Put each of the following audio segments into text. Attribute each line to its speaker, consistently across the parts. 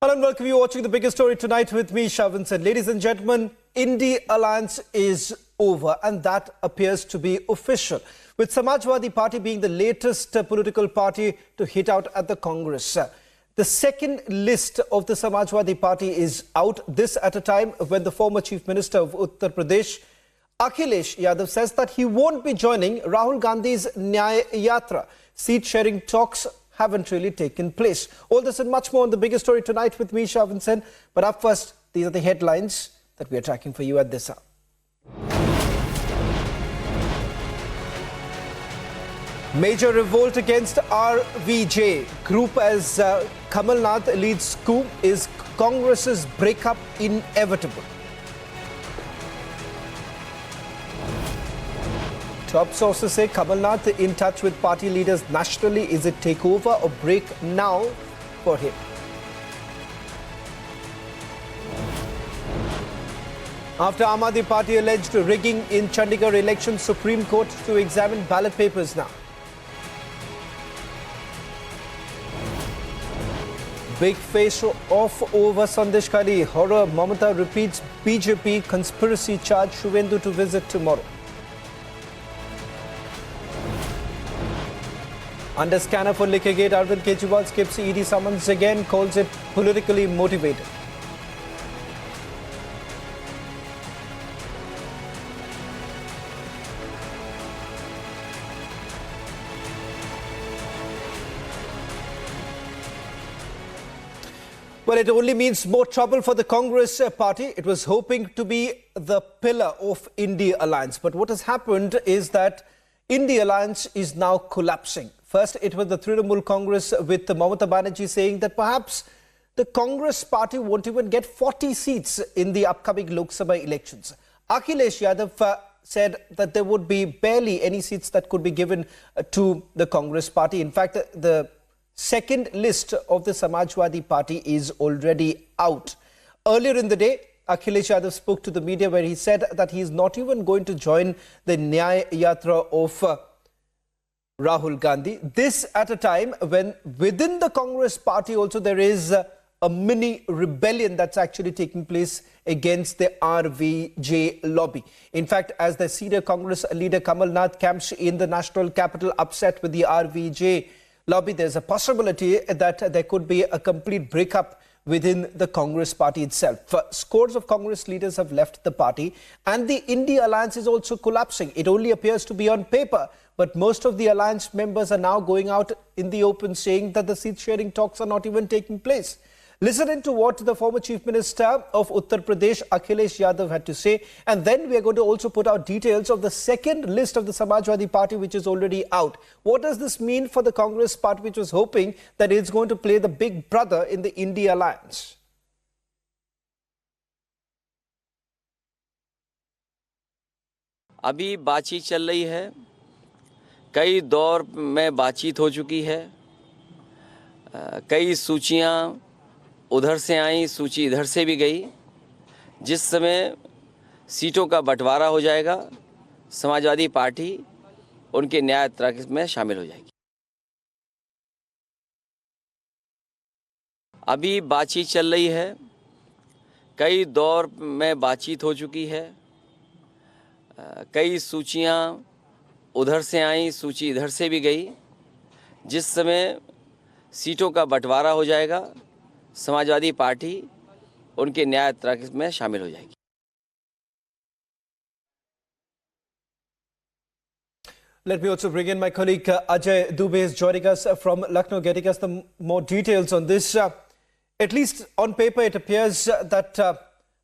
Speaker 1: Hello and welcome you watching the biggest story tonight with me, Shavan said. Ladies and gentlemen, INDI alliance is over and that appears to be official, with Samajwadi Party being the latest political party to hit out at the Congress. The second list of the Samajwadi Party is out, this at a time when the former Chief Minister of Uttar Pradesh, Akhilesh Yadav, says that he won't be joining Rahul Gandhi's Nyay Yatra. Seat-sharing talks haven't really taken place. All this and much more on the biggest story tonight with me, Shavan Sen. But up first, these are the headlines that we are tracking for you at this hour. Major revolt against RVJ group as Kamal Nath leads coup. Is Congress's breakup inevitable? Top sources say Kamal Nath in touch with party leaders nationally. Is it takeover or break now for him? After Amethi Party alleged rigging in Chandigarh election, Supreme Court to examine ballot papers now. Big face-off over Sandeshkhali. Horror. Mamata repeats BJP conspiracy charge. Shuvendu to visit tomorrow. Under scanner for Liquorgate, Arvind Kejriwal skips ED summons again, calls it politically motivated. Well, it only means more trouble for the Congress party. It was hoping to be the pillar of INDI alliance. But what has happened is that INDI alliance is now collapsing. First, it was the Trinamool Congress with Mamata Banerjee saying that perhaps the Congress party won't even get 40 seats in the upcoming Lok Sabha elections. Akhilesh Yadav said that there would be barely any seats that could be given to the Congress party. In fact, the second list of the Samajwadi Party is already out. Earlier in the day, Akhilesh Yadav spoke to the media where he said that he is not even going to join the Nyay Yatra of Rahul Gandhi. This at a time when within the Congress party also there is a mini rebellion that's actually taking place against the RVJ lobby. In fact, as the senior Congress leader Kamal Nath camps in the national capital upset with the RVJ lobby, there's a possibility that there could be a complete breakup within the Congress party itself. Scores of Congress leaders have left the party and the INDI alliance is also collapsing. It only appears to be on paper, but most of the alliance members are now going out in the open saying that the seat-sharing talks are not even taking place. Listen into what the former Chief Minister of Uttar Pradesh, Akhilesh Yadav, had to say. And then we are going to also put out details of the second list of the Samajwadi Party, which is already out. What does this mean for the Congress party, which was hoping that it's going to play the big brother in the INDI alliance?
Speaker 2: अभी बातचीत चल रही है, कई दौर में बातचीत हो चुकी है, कई सूचियां उधर से आई, सूची इधर से भी गई। जिस समय सीटों का बंटवारा हो जाएगा, समाजवादी पार्टी उनके न्याय यात्रा में शामिल हो जाएगी। अभी बातचीत चल रही है, कई दौर में बातचीत हो चुकी है, कई सूचियां उधर से आई, सूची इधर से भी गई। जिस समय सीटों का बंटवारा हो जाएगा, समाजवादी पार्टी उनके न्याय यात्रा में शामिल हो जाएगी।
Speaker 1: Let me also bring in my colleague Ajay Dubey is joining us from Lucknow, getting us the more details on this. At least on paper, it appears that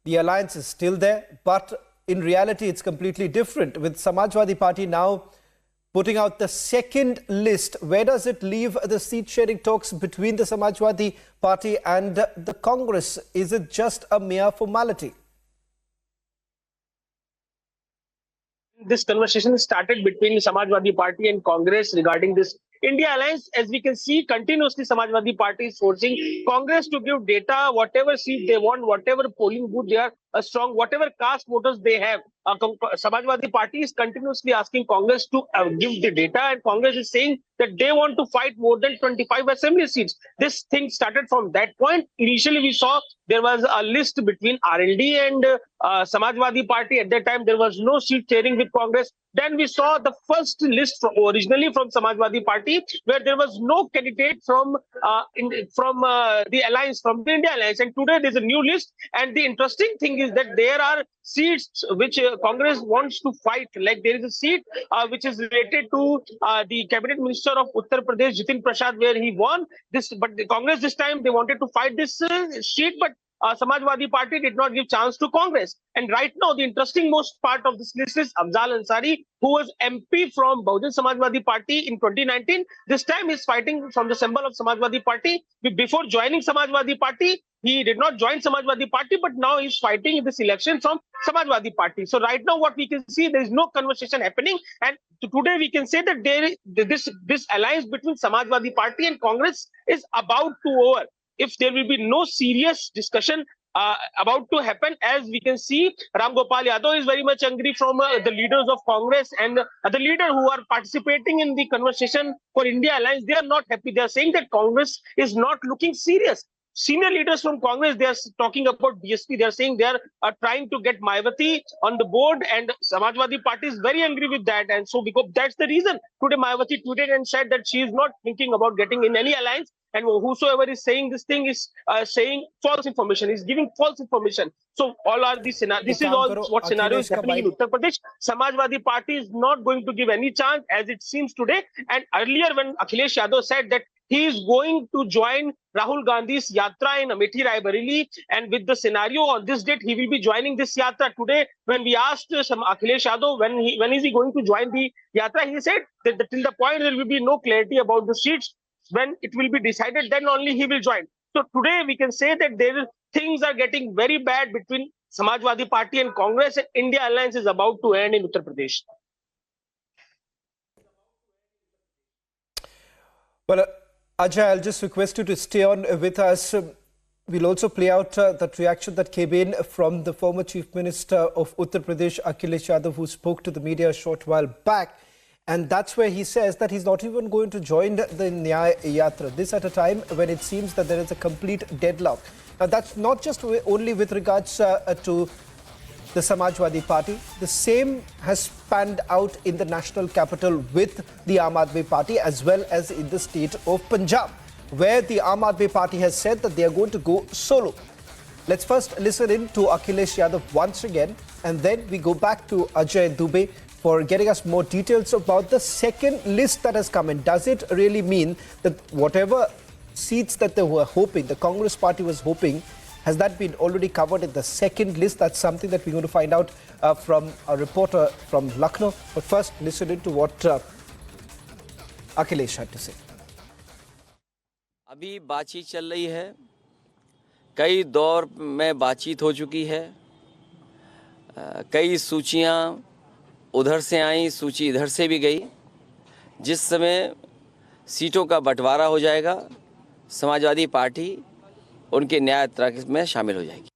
Speaker 1: the alliance is still there, but in reality, it's completely different. With Samajwadi Party now putting out the second list, where does it leave the seat-sharing talks between the Samajwadi Party and the Congress? Is it just a mere formality?
Speaker 3: This conversation started between Samajwadi Party and Congress regarding this India alliance. As we can see, continuously Samajwadi Party is forcing Congress to give data, whatever seat they want, whatever polling booth they are strong, whatever caste voters they have. Samajwadi Party is continuously asking Congress to give the data, and Congress is saying that they want to fight more than 25 assembly seats. This thing started from that point. Initially, we saw there was a list between RLD and Samajwadi Party. At that time, there was no seat sharing with Congress. Then we saw the first list originally from Samajwadi Party, where there was no candidate from the alliance, from the India alliance. And today there's a new list. And the interesting thing is that there are seats which Congress wants to fight. Like there is a seat which is related to the cabinet minister of Uttar Pradesh, Jitin Prasad, where he won this. But the Congress this time they wanted to fight this seat, but Samajwadi Party did not give chance to Congress. And right now, the interesting most part of this list is Afzal Ansari, who was MP from Bahujan Samajwadi Party in 2019. This time he's fighting from the symbol of Samajwadi Party. Before joining Samajwadi Party, he did not join Samajwadi Party, but now he's fighting in this election from Samajwadi Party. So right now, what we can see, there is no conversation happening. And today we can say that this alliance between Samajwadi Party and Congress is about to over. If there will be no serious discussion about to happen, as we can see, Ram Gopal Yadav is very much angry from the leaders of Congress, and the leaders who are participating in the conversation for India Alliance, they are not happy. They are saying that Congress is not looking serious. Senior leaders from Congress, they are talking about BSP. They are saying they are trying to get Mayawati on the board, and Samajwadi Party is very angry with that. And so, because that's the reason today Mayawati tweeted and said that she is not thinking about getting in any alliance. And whosoever is saying this thing is saying false information, is giving false information. So all are these scenarios. This is all what scenario is happening in Uttar Pradesh. Samajwadi Party is not going to give any chance, as it seems today. And earlier, when Akhilesh Yadav said that he is going to join Rahul Gandhi's Yatra in Amethi-Raebareli, and with the scenario on this date, he will be joining this Yatra. Today, when we asked Akhilesh Yadav when is he going to join the Yatra, he said that till the point there will be no clarity about the seats. When it will be decided, then only he will join. So today we can say that things are getting very bad between Samajwadi Party and Congress, and India Alliance is about to end in Uttar Pradesh.
Speaker 1: Well, Ajay, I'll just request you to stay on with us. We'll also play out that reaction that came in from the former Chief Minister of Uttar Pradesh, Akhilesh Yadav, who spoke to the media a short while back. And that's where he says that he's not even going to join the Nyay Yatra. This at a time when it seems that there is a complete deadlock. Now, that's not just only with regards to the Samajwadi Party. The same has panned out in the national capital with the Aam Aadmi Party, as well as in the state of Punjab, where the Aam Aadmi Party has said that they are going to go solo. Let's first listen in to Akhilesh Yadav once again, and then we go back to Ajay Dubey for getting us more details about the second list that has come in. Does it really mean that whatever seats that they were hoping, the Congress party was hoping, has that been already covered in the second list? That's something that we're going to find out from a reporter from Lucknow. But first, listen in to what Akhilesh had to say.
Speaker 2: अभी बातचीत चल रही है, कई दौर में बातचीत हो चुकी है, कई सूचियां उधर से आई, सूची इधर से भी गई। जिस समय सीटों का बंटवारा हो जाएगा, समाजवादी पार्टी उनके न्याय यात्रा में शामिल हो जाएगी।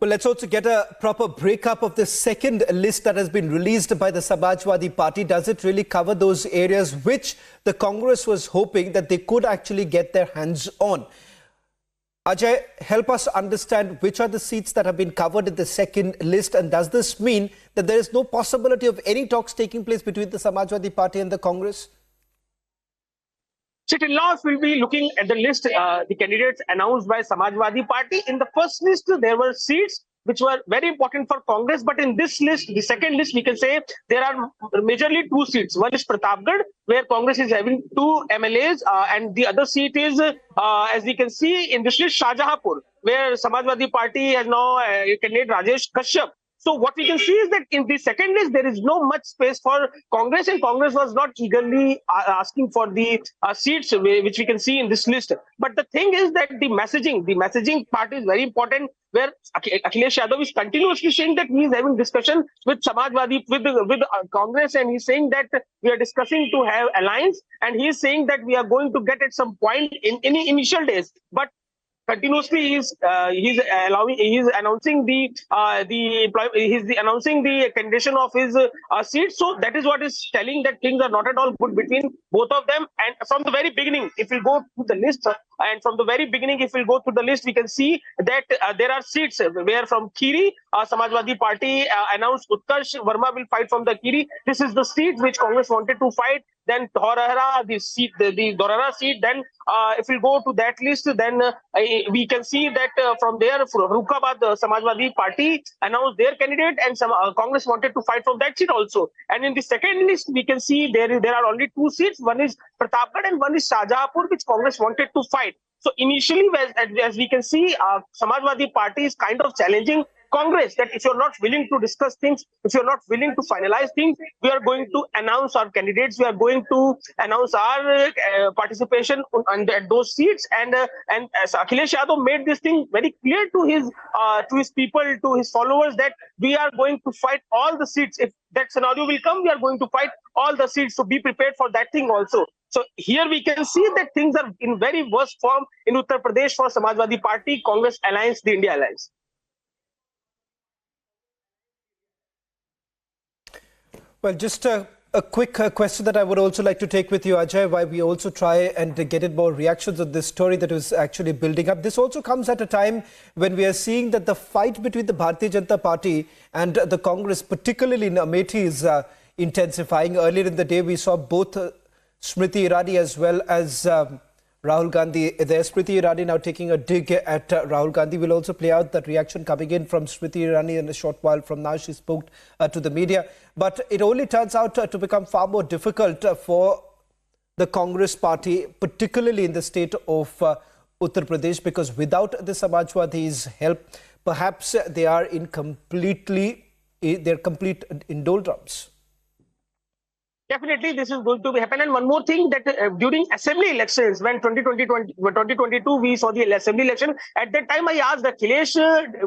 Speaker 1: Well, let's also get a proper breakup of the second list that has been released by the Samajwadi Party. Does it really cover those areas which the Congress was hoping that they could actually get their hands on? Ajay, help us understand which are the seats that have been covered in the second list, and does this mean that there is no possibility of any talks taking place between the Samajwadi Party and the Congress?
Speaker 3: Till now, we'll be looking at the list, the candidates announced by Samajwadi Party. In the first list, there were seats which were very important for Congress. But in this list, the second list, we can say there are majorly two seats. One is Pratapgarh, where Congress is having two MLAs, and the other seat is, as we can see in this list, Shahjahanpur, where Samajwadi Party has now candidate Rajesh Kashyap. So what we can see is that in the second list, there is no much space for Congress, and Congress was not eagerly asking for the seats, which we can see in this list. But the thing is that the messaging part is very important, where Akhilesh Yadav is continuously saying that he is having discussion with Samajwadi, with Congress, and he's saying that we are discussing to have alliance, and he is saying that we are going to get at some point in any initial days. But continuously he's announcing he's announcing the condition of his seat. So that is what is telling that things are not at all good between both of them. And from the very beginning, if we go to the list, we can see that there are seats where from Khiri, Samajwadi Party announced Utkarsh Verma will fight from the Khiri. This is the seat which Congress wanted to fight. Then Dhaurhara, the Dhaurhara seat. Then if we go to that list, then we can see that from there, Farrukhabad, Samajwadi Party announced their candidate, and some Congress wanted to fight from that seat also. And in the second list, we can see there are only two seats. One is Pratapgarh and one is Shahjahanpur, which Congress wanted to fight. So initially, as we can see, Samajwadi Party is kind of challenging Congress that if you're not willing to discuss things, if you're not willing to finalize things, we are going to announce our candidates. We are going to announce our participation at those seats. And as Akhilesh Yadav made this thing very clear to his people, to his followers, that we are going to fight all the seats. If that scenario will come, we are going to fight all the seats. So be prepared for that thing also. So here we can see that things are in very worst form in Uttar Pradesh for Samajwadi Party, Congress Alliance, the India Alliance.
Speaker 1: Well, just a quick question that I would also like to take with you, Ajay, while we also try and get in more reactions on this story that is actually building up. This also comes at a time when we are seeing that the fight between the Bharatiya Janata Party and the Congress, particularly in Amethi, is intensifying. Earlier in the day, we saw both Smriti Irani as well as Rahul Gandhi there. Smriti Irani now taking a dig at Rahul Gandhi. Will also play out that reaction coming in from Smriti Irani in a short while from now. She spoke to the media. But it only turns out to become far more difficult for the Congress party, particularly in the state of Uttar Pradesh, because without the Samajwadi's help, perhaps they are in complete in doldrums.
Speaker 3: Definitely, this is going to happen. And one more thing, that during assembly elections, when 2022, we saw the assembly election. At that time, I asked Akhilesh,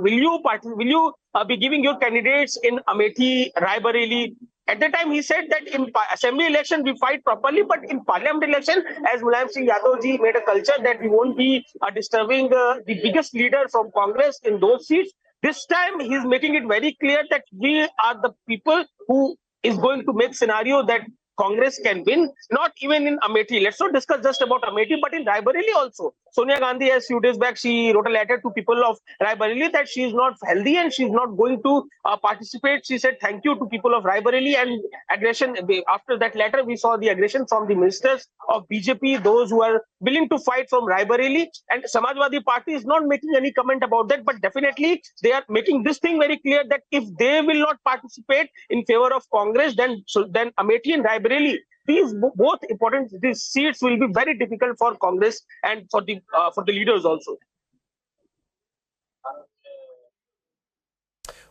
Speaker 3: will you be giving your candidates in Amethi-Raebareli? At that time, he said that in assembly election, we fight properly, but in parliament election, as Mulayam Singh Yadav ji made a culture that we won't be disturbing the biggest leader from Congress in those seats. This time, he's making it very clear that we are the people who is going to make scenario that Congress can win, not even in Amethi. Let's not discuss just about Amethi, but in Raebareli also. Sonia Gandhi, a few days back, she wrote a letter to people of Raebareli that she is not healthy and she is not going to participate. She said thank you to people of Raebareli, and aggression. After that letter, we saw the aggression from the ministers of BJP, those who are willing to fight from Raebareli. And Samajwadi Party is not making any comment about that, but definitely they are making this thing very clear that if they will not participate in favor of Congress, then Amethi and Raebareli, these both important, these seats will be very difficult for Congress and for the leaders also.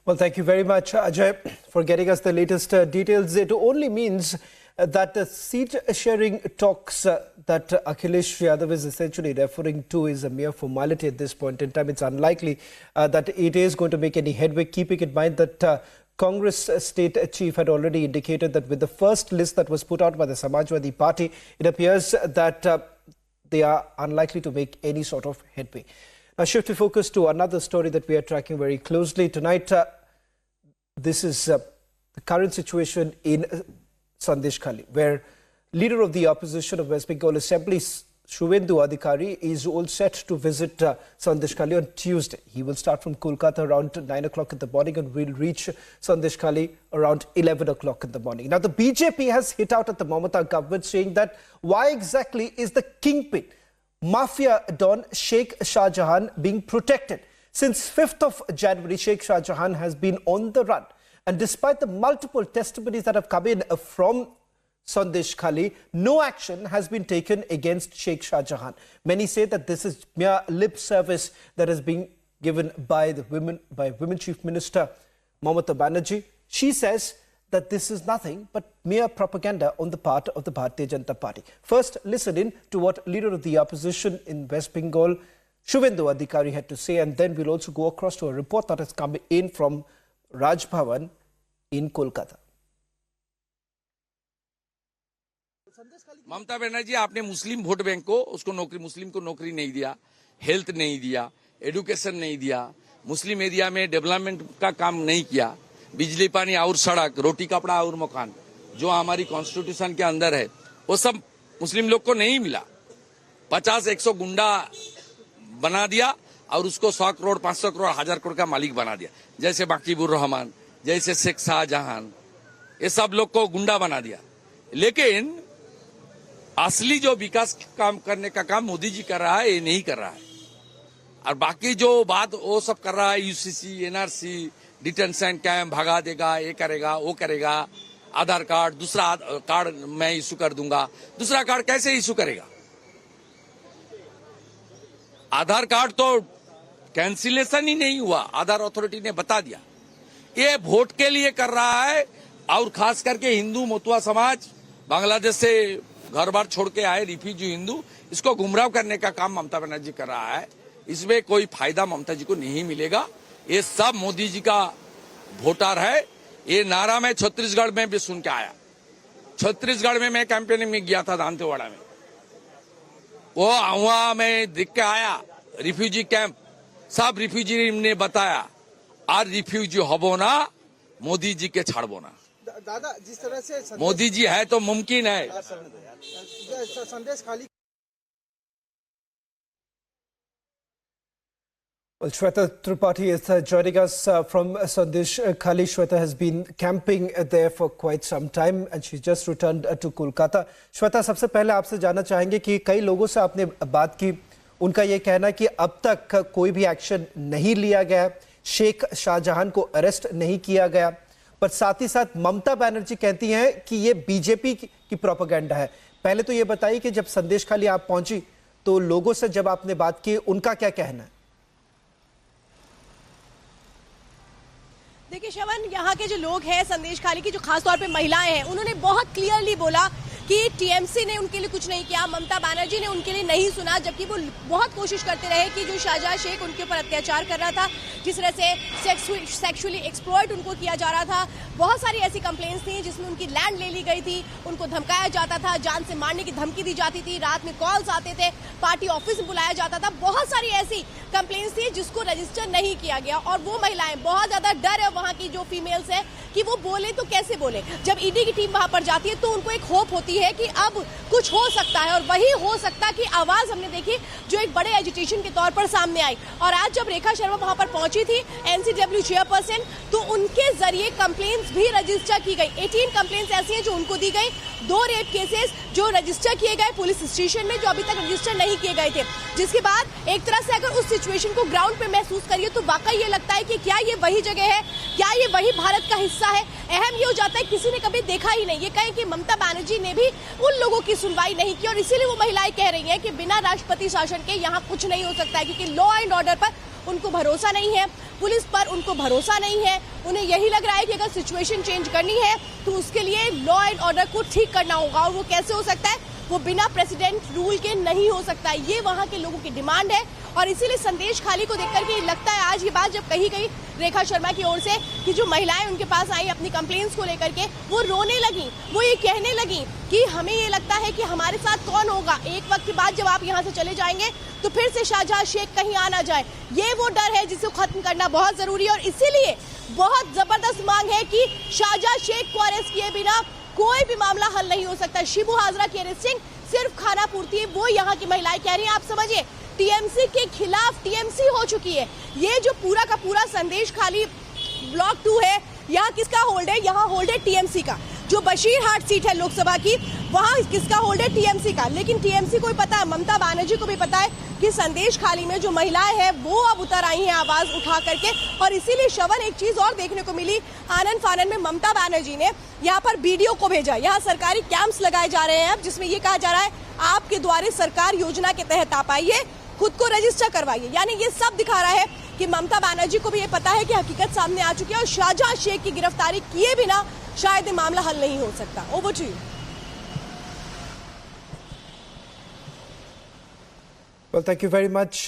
Speaker 1: Well, thank you very much, Ajay, for getting us the latest details. It only means that the seat-sharing talks that Akhilesh Yadav is essentially referring to is a mere formality at this point in time. It's unlikely that it is going to make any headway, keeping in mind that Congress state chief had already indicated that with the first list that was put out by the Samajwadi Party, it appears that they are unlikely to make any sort of headway. Now, shift to focus to another story that we are tracking very closely tonight. This is the current situation in Sandeshkhali, where leader of the opposition of West Bengal Assembly, Shubhendu Adhikari, is all set to visit Sandeshkhali on Tuesday. He will start from Kolkata around 9 o'clock in the morning and will reach Sandeshkhali around 11 o'clock in the morning. Now, the BJP has hit out at the Mamata government, saying that why exactly is the kingpin, Mafia Don Sheikh Shah Jahan, being protected? Since 5th of January, Sheikh Shah Jahan has been on the run. And despite the multiple testimonies that have come in from Sandeshkhali, no action has been taken against Sheikh Shah Jahan. Many say that this is mere lip service that is being given by Women Chief Minister Mamata Banerjee. She says that this is nothing but mere propaganda on the part of the Bharatiya Janata Party. First, listen in to what leader of the opposition in West Bengal, Shubhendu Adhikari, had to say, and then we'll also go across to a report that has come in from Raj Bhavan in Kolkata.
Speaker 4: Mamata Banerjee, आपने मुस्लिम vote bank को मुस्लिम को नौकरी नहीं दिया, health नहीं दिया, education नहीं दिया, मुस्लिम एरिया में डेवलपमेंट का काम नहीं किया, बिजली पानी और सड़क, रोटी कपड़ा और मकान जो हमारी कॉन्स्टिट्यूशन के अंदर है वो सब मुस्लिम लोग को नहीं मिला। 50-100 गुंडा बना दिया और उसको 100 करोड़ 500 करोड़ 1000 करोड़ का मालिक बना दिया, जैसे बाकीबुर रहमान, जैसे शेख शाहजहां, ये सब लोग को गुंडा बना दिया। लेकिन असली जो विकास काम करने का काम मोदी जी कर रहा है ये नहीं कर रहा है। और बाकी जो बात वो सब कर रहा है, यूसीसी, एनआरसी, डिटेंशन कैंप भगा देगा, ये करेगा वो करेगा, आधार कार्ड, दूसरा कार्ड मैं इशू कर दूंगा। दूसरा कार्ड कैसे इशू करेगा? आधार कार्ड तो कैंसिलेशन ही नहीं हुआ, आधार अथॉरिटी ने बता दिया। ये वोट के लिए कर रहा है और खास करके हिंदू मोतवा समाज, बांग्लादेश से घर बार छोड़ के आए रिफ्यूजी हिंदू, इसको गुमराह करने का काम ममता बनर्जी कर रहा है। इसमें कोई फायदा ममता जी को नहीं मिलेगा। ये सब मोदी जी का वोटर है। ये नारा मैं छत्तीसगढ़ में भी सुन के आया। छत्तीसगढ़ में मैं कैंपेनिंग में गया था दांतेवाड़ा में, वो वहां में दिख के आया रिफ्यूजी कैंप, सब रिफ्यूजी ने बताया और रिफ्यूजी हबो ना मोदी जी के छाड़बो ना।
Speaker 5: दादा जिस तरह से
Speaker 4: मोदी जी है तो मुमकिन है।
Speaker 5: Sandeshkhali
Speaker 1: Well, Shweta Tripathi is joining us from Sandeshkhali. Shweta has been camping there for quite some time and she's just returned to Kolkata. Shweta, सबसे पहले आपसे जानना चाहेंगे कि कई लोगों से आपने बात की, उनका ये कहना है कि अब तक कोई भी एक्शन नहीं लिया गया, शेख शाहजहां को अरेस्ट नहीं किया गया, पर साथ ही साथ ममता बनर्जी कहती हैं कि ये बीजेपी की प्रोपेगेंडा है। पहले तो ये बताइए कि जब संदेशखाली आप पहुंची तो लोगों से जब आपने बात की, उनका क्या कहना है?
Speaker 6: देखिए श्रवण, यहाँ के जो लोग हैं संदेशखाली की, जो खासतौर पे महिलाएं हैं, उन्होंने बहुत क्लियरली बोला कि टीएमसी ने उनके लिए कुछ नहीं किया, ममता बनर्जी ने उनके लिए नहीं सुना, जबकि वो बहुत कोशिश करते रहे कि जो शाहजहां शेख उनके ऊपर अत्याचार कर रहा था, जिस तरह से सेक्सुअली एक्सप्लॉइट उनको किया जा रहा था, बहुत सारी ऐसी कंप्लेंट्स थी जिसमें उनकी लैंड ले ली गई थी, उनको धमकाया जाता था, जान से मारने की धमकी दी जाती थी, रात में कॉल्स आते थे, पार्टी ऑफिस में बुलाया जाता था। बहुत सारी ऐसी कंप्लेंट्स थी जिसको रजिस्टर नहीं किया गया और वो महिलाएं, बहुत ज्यादा डर है वहां की जो फीमेल्स है कि वो बोले तो कैसे बोले। जब ईडी की टीम वहां पर जाती है तो उनको एक होप होती है कि अब कुछ हो सकता है, और वही हो सकता की आवाज हमने देखी जो एक बड़े एजिटेशन के तौर पर सामने आई। और आज जब रेखा शर्मा वहां पर पहुंची थी, एनसीडब्ल्यू चेयरपर्सन, तो उनके जरिए कंप्लेंट्स भी रजिस्टर की गई। 18 कंप्लेंट्स ऐसी हैं जो उनको दी गई, 2 रेप केसेस जो रजिस्टर किए गए पुलिस स्टेशन में, जो अभी तक रजिस्टर नहीं किए गए थे। जिसके बाद एक तरह से अगर उस सिचुएशन को ग्राउंड पे महसूस करिए तो वाकई ये लगता है कि क्या ये वही जगह है, क्या ये वही भारत का हिस्सा है। अहम ये हो जाता है किसी ने कभी देखा ही नहीं। ये कहें कि ममता बनर्जी ने भी उन लोगों की सुनवाई नहीं की और इसीलिए वो महिलाएं कह रही हैं कि बिना राष्ट्रपति शासन के यहाँ कुछ नहीं हो सकता है, क्योंकि लॉ एंड ऑर्डर पर उनको भरोसा नहीं है, पुलिस पर उनको भरोसा नहीं है। उन्हें यही लग रहा है कि अगर सिचुएशन चेंज करनी है तो उसके लिए लॉ एंड ऑर्डर को ठीक करना होगा, और वो कैसे हो सकता है? वो बिना प्रेसिडेंट रूल के नहीं हो सकता है। ये वहां के लोगों की डिमांड है और इसीलिए संदेशखाली को देखकर के लगता है आज ये बात जब कही गई रेखा शर्मा की ओर से कि जो महिलाएं उनके पास आई अपनी कंप्लेंट्स को लेकर के, वो रोने लगी, वो ये कहने लगी कि हमें ये लगता है कि हमारे साथ कौन होगा, एक वक्त के बाद जब आप यहाँ से चले जाएंगे तो फिर से शाहजहां शेख कहीं आ ना जाए। ये वो डर है जिसे खत्म करना बहुत जरूरी है और इसीलिए बहुत जबरदस्त मांग है कि शाहजहां शेख को अरेस्ट किए बिना कोई भी मामला हल नहीं हो सकता। शिबू हाजरा की अरेस्टिंग सिर्फ खाना पूर्ति है, वो यहाँ की महिलाएं कह रही हैं। आप समझिए, टीएमसी के खिलाफ टीएमसी हो चुकी है। ये जो पूरा का पूरा संदेशखाली ब्लॉक 2 है, यहाँ किसका होल्ड है? यहाँ होल्ड है टीएमसी का। जो बशीरहाट सीट है लोकसभा की, वहाँ किसका होल्ड है? टीएमसी का। लेकिन टीएमसी को भी पता है, ममता बनर्जी को भी पता है कि संदेशखाली में जो महिलाएं हैं वो अब उतर आई हैं आवाज उठा करके। और इसीलिए श्रवण, एक चीज और देखने को मिली, आनन फानन में ममता बनर्जी ने यहाँ पर बीडीओ को भेजा। यहाँ सरकारी कैंप्स लगाए जा रहे हैं अब, जिसमें ये कहा जा रहा है आपके द्वारे सरकार योजना के तहत आप आइए, खुद को रजिस्टर करवाइए। यानी ये सब दिखा रहा है कि ममता बनर्जी को भी ये पता है कि हकीकत सामने आ चुकी है और शाहजहां शेख की गिरफ्तारी किए बिना शायद ये मामला हल नहीं हो सकता। Over to you.
Speaker 1: Well, thank you very much,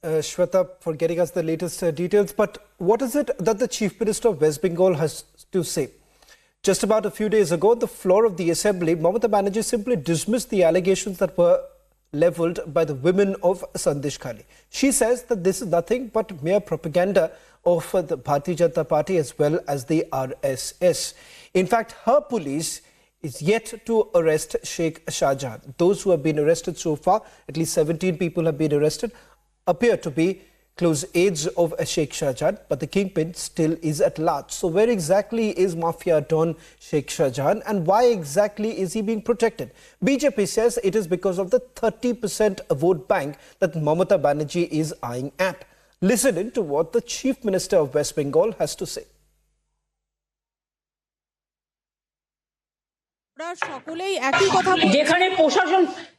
Speaker 1: Shweta, for getting us the latest details. But what is it that the Chief Minister of West Bengal has to say? Just about a few days ago, the floor of the Assembly, Mamata Banerjee simply dismissed the allegations that were leveled by the women of Sandeshkhali. She says that this is nothing but mere propaganda of the Bharatiya Janata Party as well as the RSS. In fact, her police is yet to arrest Sheikh Shahjahan. Those who have been arrested so far, at least 17 people have been arrested, appear to be close aides of Sheikh Shahjahan, but the kingpin still is at large. So where exactly is Mafia Don Sheikh Shahjahan and why exactly is he being protected? BJP says it is because of the 30% vote bank that Mamata Banerjee is eyeing at. Listen in to what the Chief Minister of West Bengal has to say.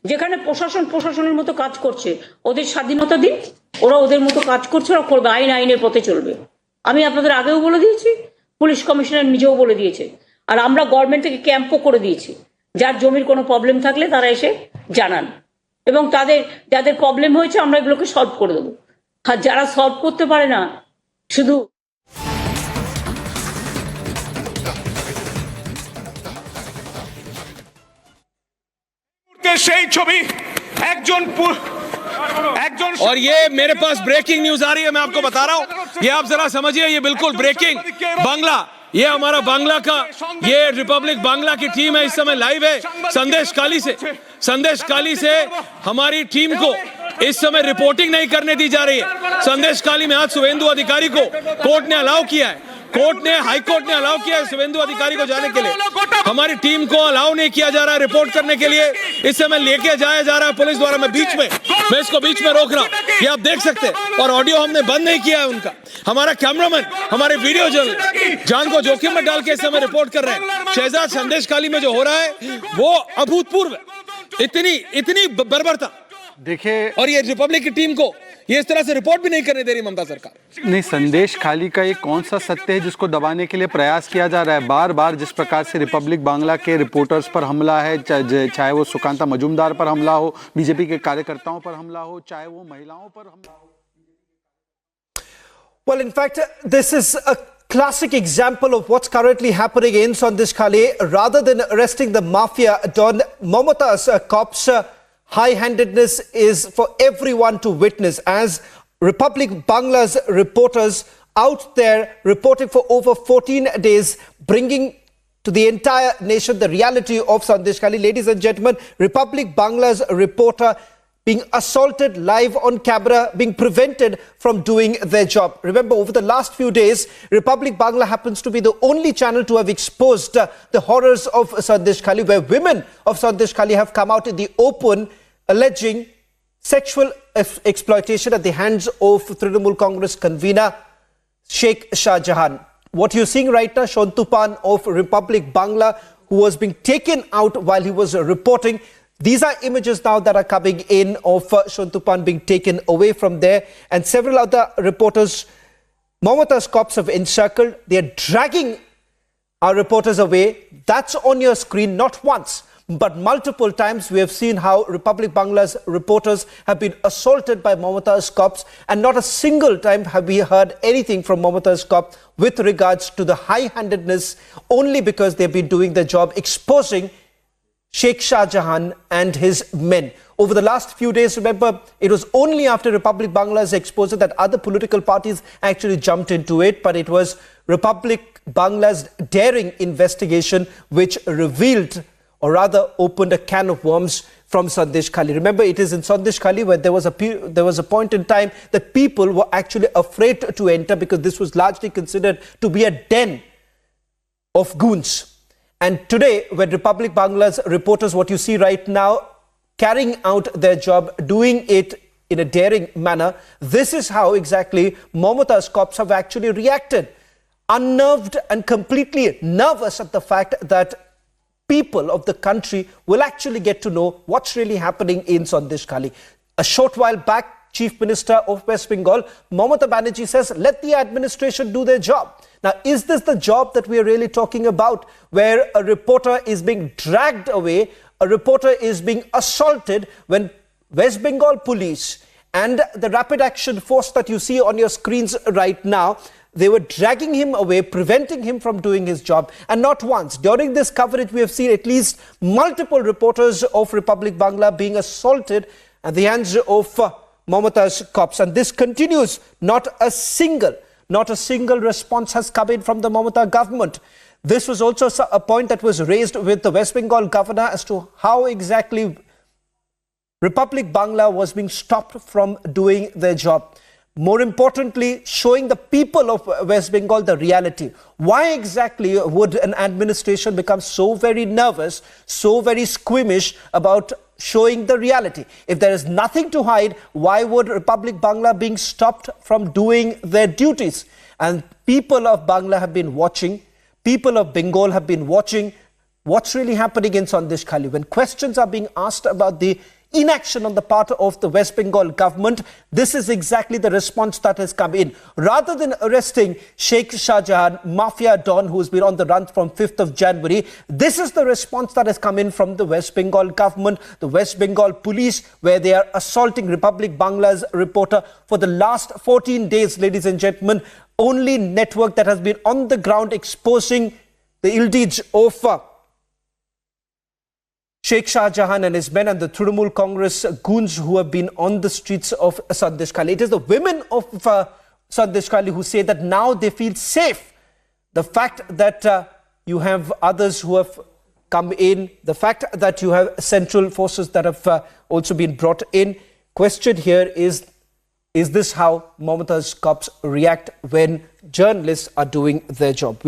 Speaker 7: যেখানে প্রশাসনের মতো কাজ করছে ওদের স্বাধীনতা দিন, ওরা ওদের মতো কাজ করছে, ওরা করবে, আইনের পথে চলবে। আমি আপনাদের আগেও বলে দিয়েছি, পুলিশ কমিশনার নিজেও বলে দিয়েছে, আর আমরা গভর্নমেন্ট থেকে ক্যাম্পও করে দিয়েছি। যার জমির কোনো প্রবলেম থাকলে তারা এসে জানান এবং যাদের প্রবলেম হয়েছে আমরা এগুলোকে সলভ করে দেবো। আর যারা সলভ করতে পারে না শুধু
Speaker 8: और ये मेरे पास ब्रेकिंग न्यूज आ रही है, मैं आपको बता रहा हूं, ये आप जरा समझिए, ये बिल्कुल ब्रेकिंग। बांग्ला, ये हमारा बांग्ला का, ये रिपब्लिक बांग्ला की टीम है, इस समय लाइव है संदेशखाली से हमारी टीम को इस समय रिपोर्टिंग नहीं करने दी जा रही है। संदेशखाली में आज शुभेंदु अधिकारी को कोर्ट ने अलाउ किया है, हाई कोर्ट ने अलाउ किया है शुभेंदु अधिकारी को जाने के लिए। हमारी टीम को अलाउ नहीं किया जा रहा है रिपोर्ट करने के लिए, इस समय लेके जाया जा रहा है पुलिस द्वारा। मैं इसको बीच में रोक रहा हूं, ये आप देख सकते हैं, और ऑडियो हमने बंद नहीं किया है उनका। हमारा कैमरामैन, हमारे वीडियो जर्नलिस्ट जान को जोखिम में डाल के इस समय रिपोर्ट कर रहे हैं। शहजाद संदेशखाली में जो हो रहा है वो अभूतपूर्व, इतनी बर्बरता
Speaker 9: देखिए,
Speaker 8: और ये रिपब्लिक की टीम को ये इस तरह से रिपोर्ट भी नहीं करने दे रही ममता सरकार।
Speaker 9: नहीं, संदेशखाली का ये कौन सा सत्य है जिसको दबाने के लिए प्रयास किया जा रहा है? बार बार जिस प्रकार से रिपब्लिक बांग्ला के रिपोर्टर्स पर हमला है, चाहे वो सुकांता मजूमदार पर हमला हो, बीजेपी के कार्यकर्ताओं पर हमला हो, चाहे वो महिलाओं पर हमला हो।
Speaker 1: Well, in fact, this is a classic example of what's currently happening in Sandeshkhali. Rather than arresting the mafia don, Mamata's cops' high-handedness is for everyone to witness, as Republic Bangla's reporters out there reporting for over 14 days, bringing to the entire nation the reality of Sandeshkhali. Ladies and gentlemen, Republic Bangla's reporter being assaulted live on camera, being prevented from doing their job. Remember, over the last few days, Republic Bangla happens to be the only channel to have exposed the horrors of Sandeshkhali, where women of Sandeshkhali have come out in the open alleging sexual exploitation at the hands of Trinamool Congress convener Sheikh Shahjahan. What you're seeing right now, Shontupan of Republic Bangla, who was being taken out while he was reporting. These are images now that are coming in of Shontupan being taken away from there, and several other reporters. Mamata's cops have encircled. They're dragging our reporters away. That's on your screen, not once, but multiple times. We have seen how Republic Bangla's reporters have been assaulted by Mamata's cops, and not a single time have we heard anything from Mamata's cops with regards to the high-handedness, only because they've been doing their job, exposing Sheikh Shahjahan and his men. Over the last few days, remember, it was only after Republic Bangla's exposure that other political parties actually jumped into it, but it was Republic Bangla's daring investigation which revealed, or rather opened a can of worms from Sandeshkhali. Remember, it is in Sandeshkhali where there was a point in time that people were actually afraid to enter, because this was largely considered to be a den of goons. And today, when Republic Bangla's reporters, what you see right now, carrying out their job, doing it in a daring manner, this is how exactly Mamata's cops have actually reacted. Unnerved and completely nervous at the fact that people of the country will actually get to know what's really happening in Sandeshkhali. A short while back, Chief Minister of West Bengal, Mamata Banerjee, says, let the administration do their job. Now, is this the job that we are really talking about, where a reporter is being dragged away, a reporter is being assaulted, when West Bengal police and the rapid action force that you see on your screens right now, they were dragging him away, preventing him from doing his job. And not once. During this coverage, we have seen at least multiple reporters of Republic Bangla being assaulted at the hands of Mamata's cops. And this continues. Not a single response has come in from the Mamata government. This was also a point that was raised with the West Bengal governor as to how exactly Republic Bangla was being stopped from doing their job. More importantly, showing the people of West Bengal the reality. Why exactly would an administration become so very nervous, so very squeamish about showing the reality? If there is nothing to hide, why would Republic Bangla being stopped from doing their duties? And people of Bangla have been watching, people of Bengal have been watching what's really happening in Sandeshkhali. When questions are being asked about the inaction on the part of the West Bengal government, this is exactly the response that has come in. Rather than arresting Sheikh Shahjahan, mafia don who's been on the run from 5th of January, this is the response that has come in from the West Bengal government, the West Bengal police, where they are assaulting Republic Bangla's reporter for the last 14 days, ladies and gentlemen. Only network that has been on the ground exposing the ill deeds of Sheikh Shahjahan and his men and the Trinamool Congress goons who have been on the streets of Sandeshkhali. It is the women of Sandeshkhali who say that now they feel safe. The fact that you have others who have come in, the fact that you have central forces that have also been brought in. Question here is this how Mamata's cops react when journalists are doing their job?